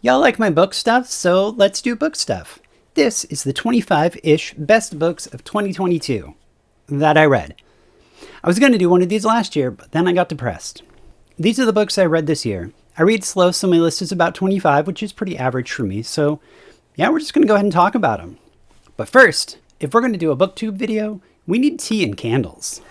Y'all like my book stuff, so let's do book stuff. This is the 25-ish best books of 2022 that I read. I was going to do one of these last year, but then I got depressed. These are the books I read this year. I read slow, so my list is about 25, which is pretty average for me, so yeah, we're just going to go ahead and talk about them. But first, if we're going to do a booktube video, we need tea and candles.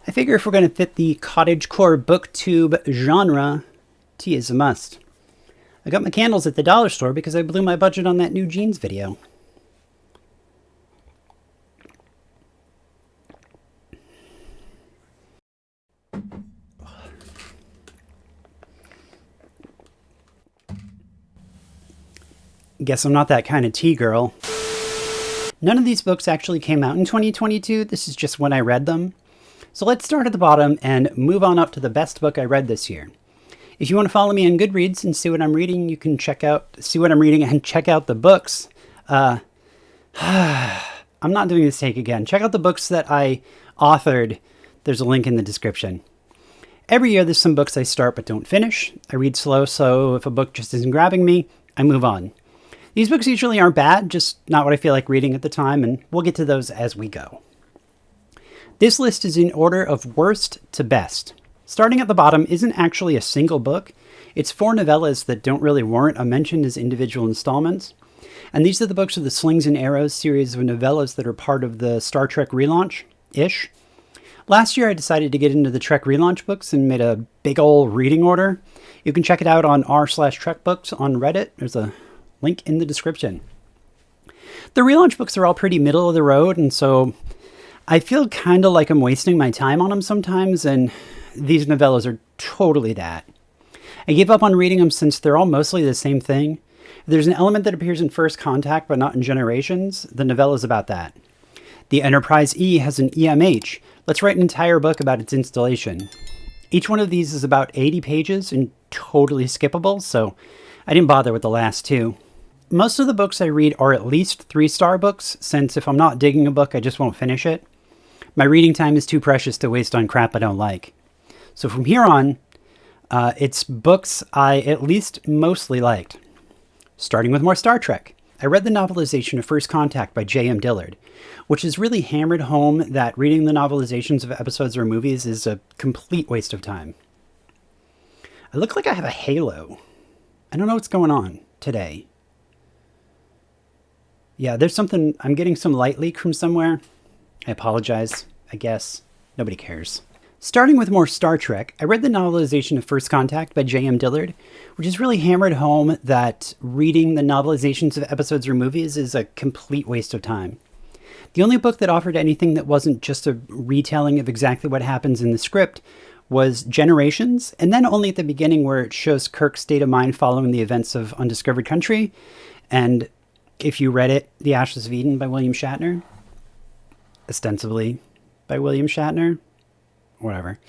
I figure if we're going to fit the cottagecore booktube genre, tea is a must. I got my candles at the dollar store because I blew my budget on that new jeans video. Guess I'm not that kind of tea girl. None of these books actually came out in 2022. This is just when I read them. So let's start at the bottom and move on up to the best book I read this year. If you want to follow me on Goodreads and see what I'm reading, you can see what I'm reading and check out the books. I'm not doing this take again. Check out the books that I authored. There's a link in the description. Every year there's some books I start but don't finish. I read slow, so if a book just isn't grabbing me, I move on. These books usually aren't bad, just not what I feel like reading at the time, and we'll get to those as we go. This list is in order of worst to best. Starting at the bottom isn't actually a single book. It's 4 novellas that don't really warrant a mention as individual installments. And these are the books of the Slings and Arrows series of novellas that are part of the Star Trek relaunch-ish. Last year I decided to get into the Trek relaunch books and made a big ol' reading order. You can check it out on r/trekbooks on Reddit. There's a link in the description. The relaunch books are all pretty middle of the road, and so I feel kind of like I'm wasting my time on them sometimes, and these novellas are totally that. I gave up on reading them since they're all mostly the same thing. If there's an element that appears in First Contact but not in Generations, the novella's about that. The Enterprise E has an EMH. Let's write an entire book about its installation. Each one of these is about 80 pages and totally skippable, so I didn't bother with the last 2. Most of the books I read are at least 3-star books, since if I'm not digging a book, I just won't finish it. My reading time is too precious to waste on crap I don't like. So from here on, it's books I at least mostly liked. Starting with more Star Trek. I read the novelization of First Contact by J.M. Dillard, which has really hammered home that reading the novelizations of episodes or movies is a complete waste of time. I look like I have a halo. I don't know what's going on today. Yeah, there's something, I'm getting some light leak from somewhere. I apologize, I guess. Nobody cares. Starting with more Star Trek, I read the novelization of First Contact by J.M. Dillard, which has really hammered home that reading the novelizations of episodes or movies is a complete waste of time. The only book that offered anything that wasn't just a retelling of exactly what happens in the script was Generations, and then only at the beginning where it shows Kirk's state of mind following the events of Undiscovered Country, and if you read it, The Ashes of Eden by William Shatner. Ostensibly by William Shatner. Whatever.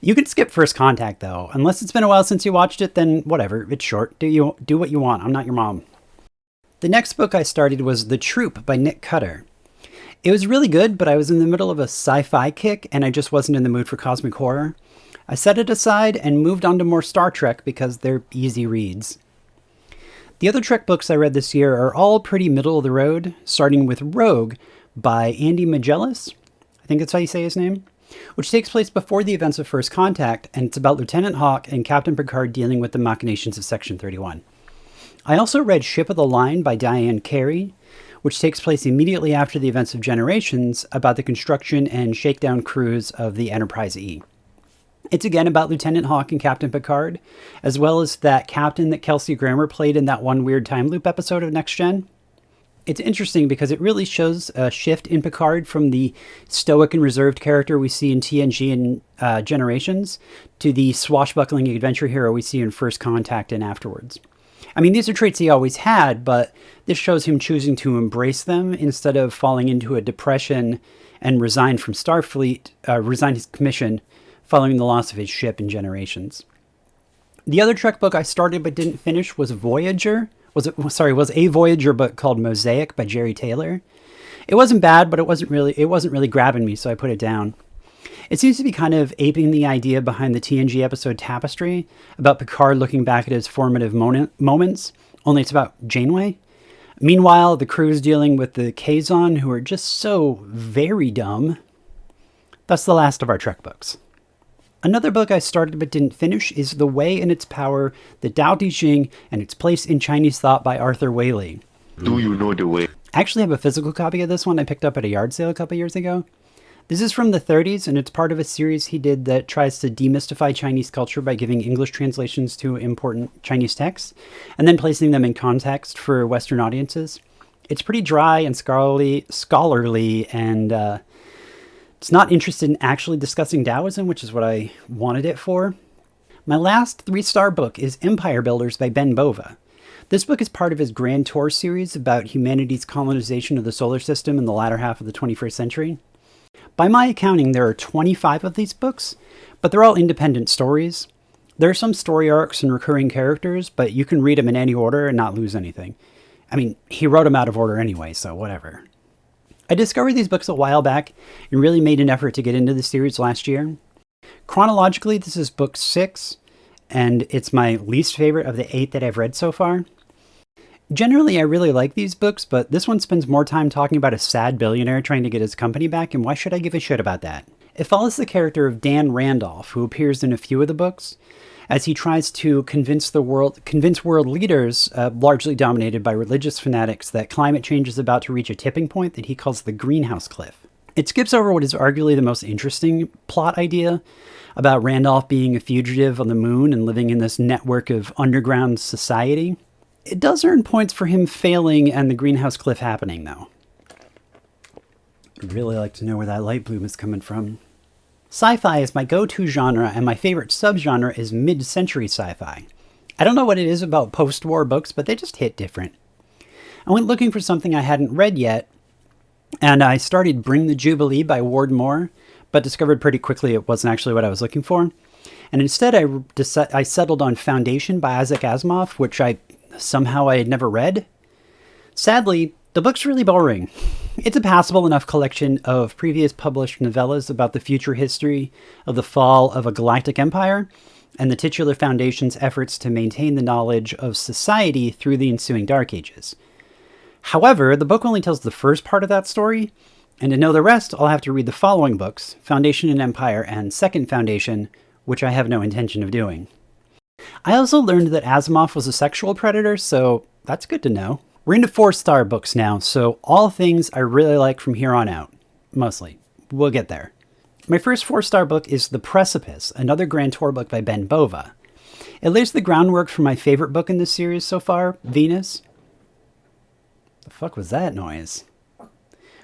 You can skip First Contact, though. Unless it's been a while since you watched it, then whatever. It's short. Do what you want. I'm not your mom. The next book I started was The Troop by Nick Cutter. It was really good, but I was in the middle of a sci-fi kick, and I just wasn't in the mood for cosmic horror. I set it aside and moved on to more Star Trek because they're easy reads. The other Trek books I read this year are all pretty middle of the road, starting with Rogue by Andy Magellas, I think that's how you say his name, which takes place before the events of First Contact, and it's about Lieutenant Hawk and Captain Picard dealing with the machinations of Section 31. I also read Ship of the Line by Diane Carey, which takes place immediately after the events of Generations, about the construction and shakedown cruise of the Enterprise E. It's again about Lieutenant Hawk and Captain Picard, as well as that captain that Kelsey Grammer played in that one weird time loop episode of Next Gen. It's interesting because it really shows a shift in Picard from the stoic and reserved character we see in TNG and Generations to the swashbuckling adventure hero we see in First Contact and afterwards. I mean, these are traits he always had, but this shows him choosing to embrace them instead of falling into a depression and resign from Starfleet, resign his commission following the loss of his ship in Generations. The other Trek book I started but didn't finish was Voyager. Was a Voyager book called Mosaic by Jerry Taylor. It wasn't bad, but it wasn't really grabbing me, so I put it down. It seems to be kind of aping the idea behind the TNG episode Tapestry about Picard looking back at his formative moments, only it's about Janeway. Meanwhile, the crew is dealing with the Kazon, who are just so very dumb. That's the last of our Trek books. Another book I started but didn't finish is The Way and Its Power, The Tao Te Ching, and Its Place in Chinese Thought by Arthur Whaley. Do you know the way? I actually have a physical copy of this one I picked up at a yard sale a couple years ago. This is from the 30s, and it's part of a series he did that tries to demystify Chinese culture by giving English translations to important Chinese texts, and then placing them in context for Western audiences. It's pretty dry and scholarly, and it's not interested in actually discussing Taoism, which is what I wanted it for. My last 3-star book is Empire Builders by Ben Bova. This book is part of his Grand Tour series about humanity's colonization of the solar system in the latter half of the 21st century. By my accounting, there are 25 of these books, but they're all independent stories. There are some story arcs and recurring characters, but you can read them in any order and not lose anything. I mean, he wrote them out of order anyway, so whatever. I discovered these books a while back and really made an effort to get into the series last year. Chronologically, this is book 6, and it's my least favorite of the 8 that I've read so far. Generally, I really like these books, but this one spends more time talking about a sad billionaire trying to get his company back, and why should I give a shit about that? It follows the character of Dan Randolph, who appears in a few of the books, as he tries to convince world leaders, largely dominated by religious fanatics, that climate change is about to reach a tipping point that he calls the greenhouse cliff. It skips over what is arguably the most interesting plot idea about Randolph being a fugitive on the moon and living in this network of underground society. It does earn points for him failing and the greenhouse cliff happening, though. I'd really like to know where that light bloom is coming from. Sci-fi is my go-to genre, and my favorite subgenre is mid-century sci-fi. I don't know what it is about post-war books, but they just hit different. I went looking for something I hadn't read yet, and I started Bring the Jubilee by Ward Moore, but discovered pretty quickly it wasn't actually what I was looking for. And instead I settled on Foundation by Isaac Asimov, which I had never read. Sadly, the book's really boring. It's a passable enough collection of previous published novellas about the future history of the fall of a galactic empire and the titular Foundation's efforts to maintain the knowledge of society through the ensuing Dark Ages. However, the book only tells the first part of that story, and to know the rest, I'll have to read the following books, Foundation and Empire and Second Foundation, which I have no intention of doing. I also learned that Asimov was a sexual predator, so that's good to know. We're into 4-star books now, so all things I really like from here on out. Mostly. We'll get there. My first 4-star book is The Precipice, another Grand Tour book by Ben Bova. It lays the groundwork for my favorite book in this series so far, Venus. The fuck was that noise?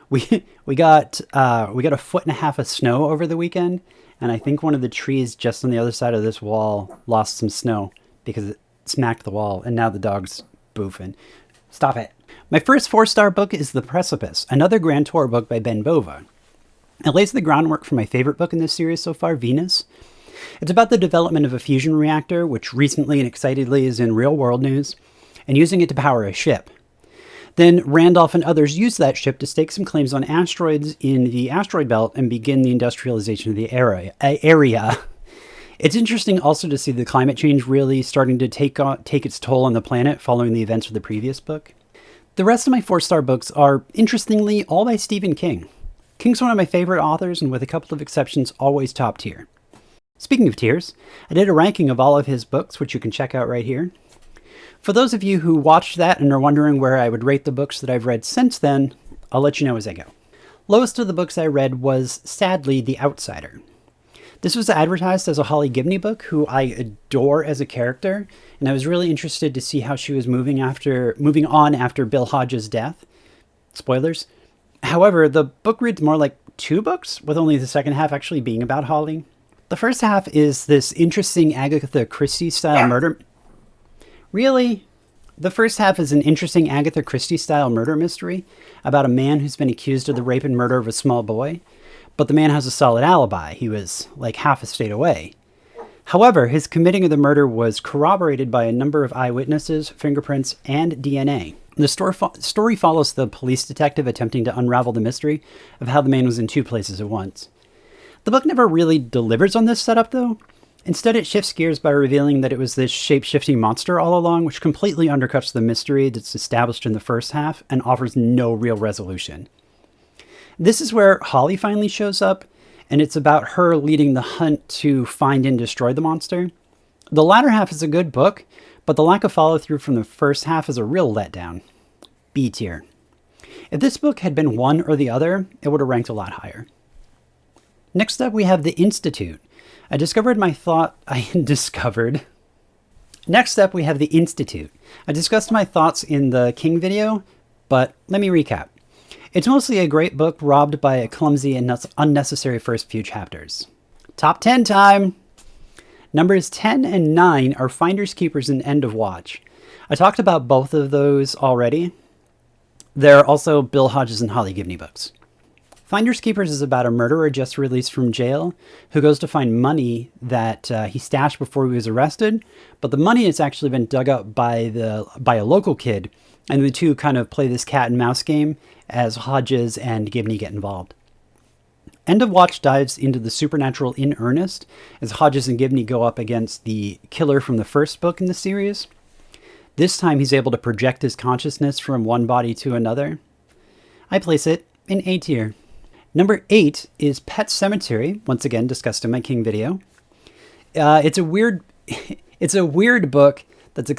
We got a foot and a half of snow over the weekend, and I think one of the trees just on the other side of this wall lost some snow because it smacked the wall, and now the dog's boofing. Stop it. My first 4-star book is The Precipice, another Grand Tour book by Ben Bova. It lays the groundwork for my favorite book in this series so far, Venus. It's about the development of a fusion reactor, which recently and excitedly is in real-world news, and using it to power a ship. Then Randolph and others use that ship to stake some claims on asteroids in the asteroid belt and begin the industrialization of the area. It's interesting also to see the climate change really starting to take its toll on the planet following the events of the previous book. The rest of my 4-star books are, interestingly, all by Stephen King. King's one of my favorite authors, and with a couple of exceptions, always top tier. Speaking of tiers, I did a ranking of all of his books, which you can check out right here. For those of you who watched that and are wondering where I would rate the books that I've read since then, I'll let you know as I go. Lowest of the books I read was, sadly, The Outsider. This was advertised as a Holly Gibney book, who I adore as a character, and I was really interested to see how she was moving on after Bill Hodges' death. Spoilers. However, the book reads more like 2 books, with only the second half actually being about Holly. The first half is this interesting Agatha Christie-style murder. Really? The first half is an interesting Agatha Christie-style murder mystery about a man who's been accused of the rape and murder of a small boy, but the man has a solid alibi. He was like half a state away. However, his committing of the murder was corroborated by a number of eyewitnesses, fingerprints, and DNA. The story follows the police detective attempting to unravel the mystery of how the man was in two places at once. The book never really delivers on this setup, though. Instead, it shifts gears by revealing that it was this shape-shifting monster all along, which completely undercuts the mystery that's established in the first half and offers no real resolution. This is where Holly finally shows up, and it's about her leading the hunt to find and destroy the monster. The latter half is a good book, but the lack of follow-through from the first half is a real letdown. B tier. If this book had been one or the other, it would have ranked a lot higher. Next up, we have The Institute. Next up, we have The Institute. I discussed my thoughts in the King video, but let me recap. It's mostly a great book robbed by a clumsy and unnecessary first few chapters. Top 10 time! Numbers 10 and 9 are Finders Keepers and End of Watch. I talked about both of those already. They're also Bill Hodges and Holly Gibney books. Finders Keepers is about a murderer just released from jail who goes to find money that he stashed before he was arrested, but the money has actually been dug up by a local kid, and the two kind of play this cat and mouse game as Hodges and Gibney get involved. End of Watch dives into the supernatural in earnest as Hodges and Gibney go up against the killer from the first book in the series. This time he's able to project his consciousness from one body to another. I place it in A tier. Number 8 is Pet Sematary, once again discussed in my King video. It's a weird book that's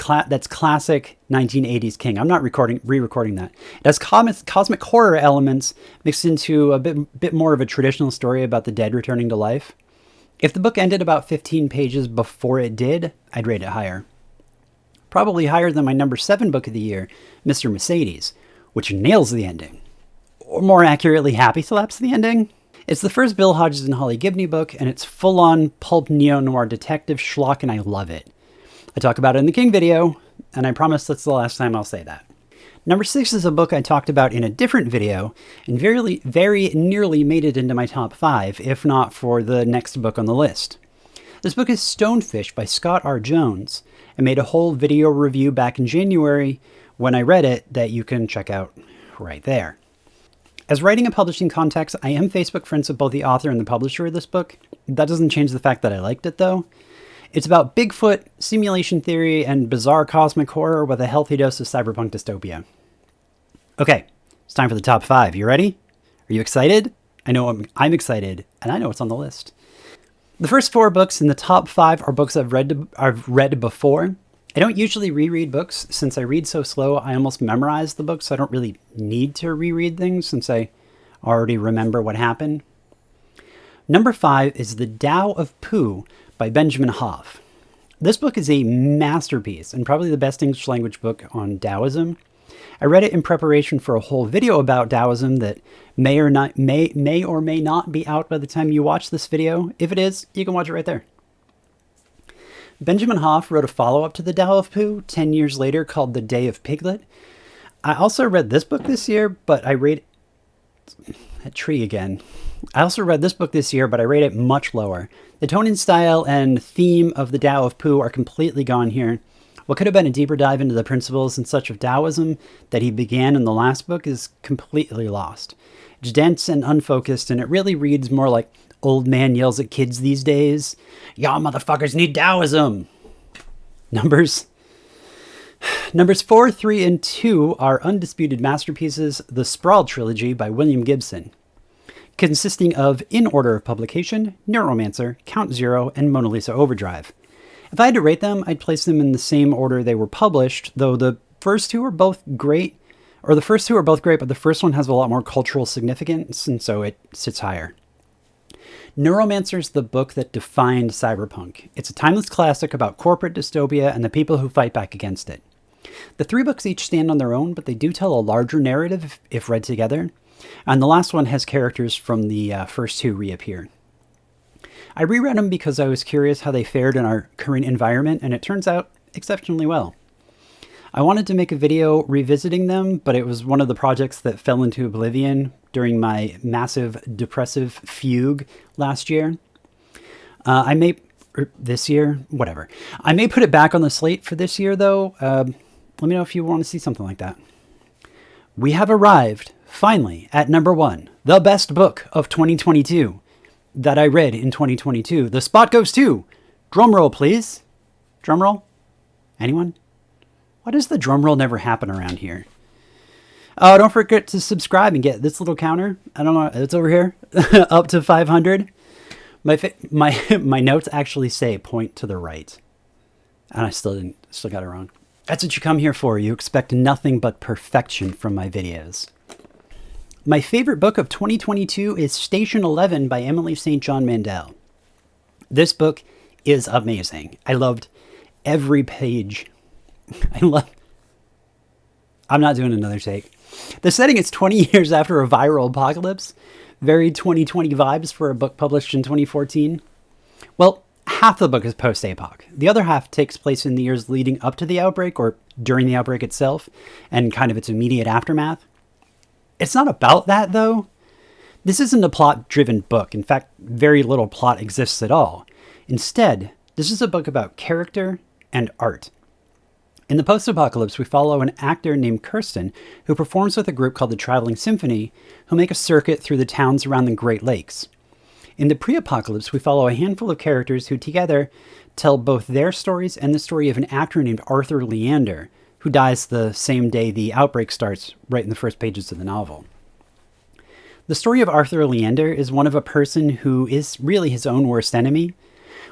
classic 1980s King. I'm not re-recording that. It has cosmic horror elements mixed into a bit more of a traditional story about the dead returning to life. If the book ended about 15 pages before it did, I'd rate it higher. Probably higher than my number 7 book of the year, Mr. Mercedes, which nails the ending. Or more accurately, happy slaps the ending. It's the first Bill Hodges and Holly Gibney book, and it's full-on pulp neo-noir detective schlock, and I love it. I talk about it in the King video, and I promise that's the last time I'll say that. Number 6 is a book I talked about in a different video, and very nearly made it into my top 5, if not for the next book on the list. This book is Stonefish by Scott R. Jones. I made a whole video review back in January when I read it that you can check out right there. As writing and publishing context, I am Facebook friends with both the author and the publisher of this book. That doesn't change the fact that I liked it, though. It's about Bigfoot, simulation theory, and bizarre cosmic horror with a healthy dose of cyberpunk dystopia. Okay, it's time for the top 5. You ready? Are you excited? I know I'm excited, and I know it's on the list. The first 4 books in the top 5 are books I've read before. I don't usually reread books. Since I read so slow, I almost memorize the books, so I don't really need to reread things since I already remember what happened. Number 5 is The Tao of Pooh by Benjamin Hoff. This book is a masterpiece and probably the best English language book on Taoism. I read it in preparation for a whole video about Taoism that may or may not be out by the time you watch this video. If it is, you can watch it right there. Benjamin Hoff wrote a follow-up to The Tao of Pooh 10 years later called The Day of Piglet. I also read this book this year, but I rate that tree again. I also read this book this year, but I rate it much lower. The tone and style and theme of The Tao of Pooh are completely gone here. What could have been a deeper dive into the principles and such of Taoism that he began in the last book is completely lost. It's dense and unfocused, and it really reads more like old man yells at kids these days. Y'all motherfuckers need Taoism! Numbers 4, 3, and 2 are undisputed masterpieces, the Sprawl Trilogy by William Gibson, consisting of, in order of publication, Neuromancer, Count Zero, and Mona Lisa Overdrive. If I had to rate them, I'd place them in the same order they were published, though the first two are both great, but the first one has a lot more cultural significance, and so it sits higher. Neuromancer is the book that defined cyberpunk. It's a timeless classic about corporate dystopia and the people who fight back against it. The 3 books each stand on their own, but they do tell a larger narrative if read together, and the last one has characters from the first 2 reappear. I reread them because I was curious how they fared in our current environment, and it turns out exceptionally well. I wanted to make a video revisiting them, but it was one of the projects that fell into oblivion during my massive depressive fugue last year. This year, whatever. I may put it back on the slate for this year, though. Let me know if you want to see something like that. We have arrived, finally, at number 1, the best book of 2022 that I read in 2022. The spot goes to, drumroll please. Drumroll? Anyone? Why does the drum roll never happen around here? Oh, don't forget to subscribe and get this little counter. I don't know. It's over here. Up to 500. My notes actually say point to the right. And I still got it wrong. That's what you come here for. You expect nothing but perfection from my videos. My favorite book of 2022 is Station 11 by Emily St. John Mandel. This book is amazing. I loved every page. I'm not doing another take. The setting is 20 years after a viral apocalypse. Very 2020 vibes for a book published in 2014. Well, half the book is post-apoc. The other half takes place in the years leading up to the outbreak or during the outbreak itself and kind of its immediate aftermath. It's not about that, though. This isn't a plot-driven book. In fact, very little plot exists at all. Instead, this is a book about character and art. In the post-apocalypse, we follow an actor named Kirsten who performs with a group called the Traveling Symphony, who make a circuit through the towns around the Great Lakes. In the pre-apocalypse, we follow a handful of characters who together tell both their stories and the story of an actor named Arthur Leander, who dies the same day the outbreak starts, right in the first pages of the novel. The story of Arthur Leander is one of a person who is really his own worst enemy.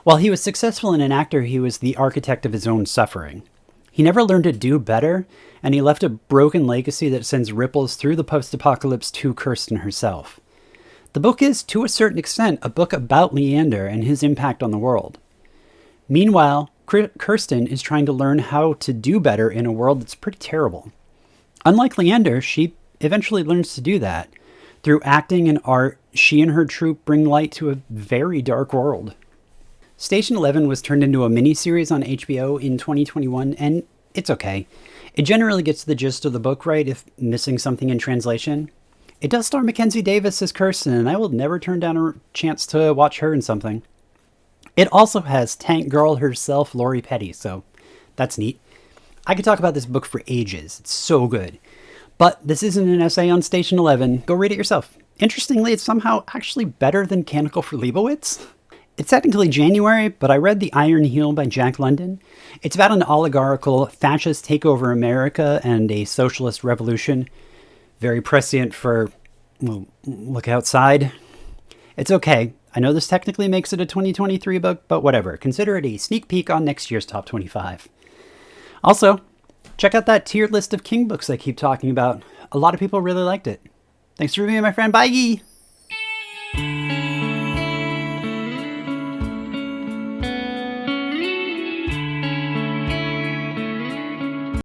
While he was successful in an actor, he was the architect of his own suffering. He never learned to do better, and he left a broken legacy that sends ripples through the post-apocalypse to Kirsten herself. The book is, to a certain extent, a book about Leander and his impact on the world. Meanwhile, Kirsten is trying to learn how to do better in a world that's pretty terrible. Unlike Leander, she eventually learns to do that. Through acting and art, she and her troupe bring light to a very dark world. Station 11 was turned into a miniseries on HBO in 2021, and it's okay. It generally gets the gist of the book right if missing something in translation. It does star Mackenzie Davis as Kirsten, and I will never turn down a chance to watch her in something. It also has Tank Girl herself, Lori Petty, so that's neat. I could talk about this book for ages. It's so good. But this isn't an essay on Station 11. Go read it yourself. Interestingly, it's somehow actually better than Canticle for Leibowitz. It's technically January, but I read The Iron Heel by Jack London. It's about an oligarchical fascist takeover America and a socialist revolution. Very prescient for, well, look outside. It's okay. I know this technically makes it a 2023 book, but whatever. Consider it a sneak peek on next year's top 25. Also, check out that tiered list of King books I keep talking about. A lot of people really liked it. Thanks for being my friend. Bye!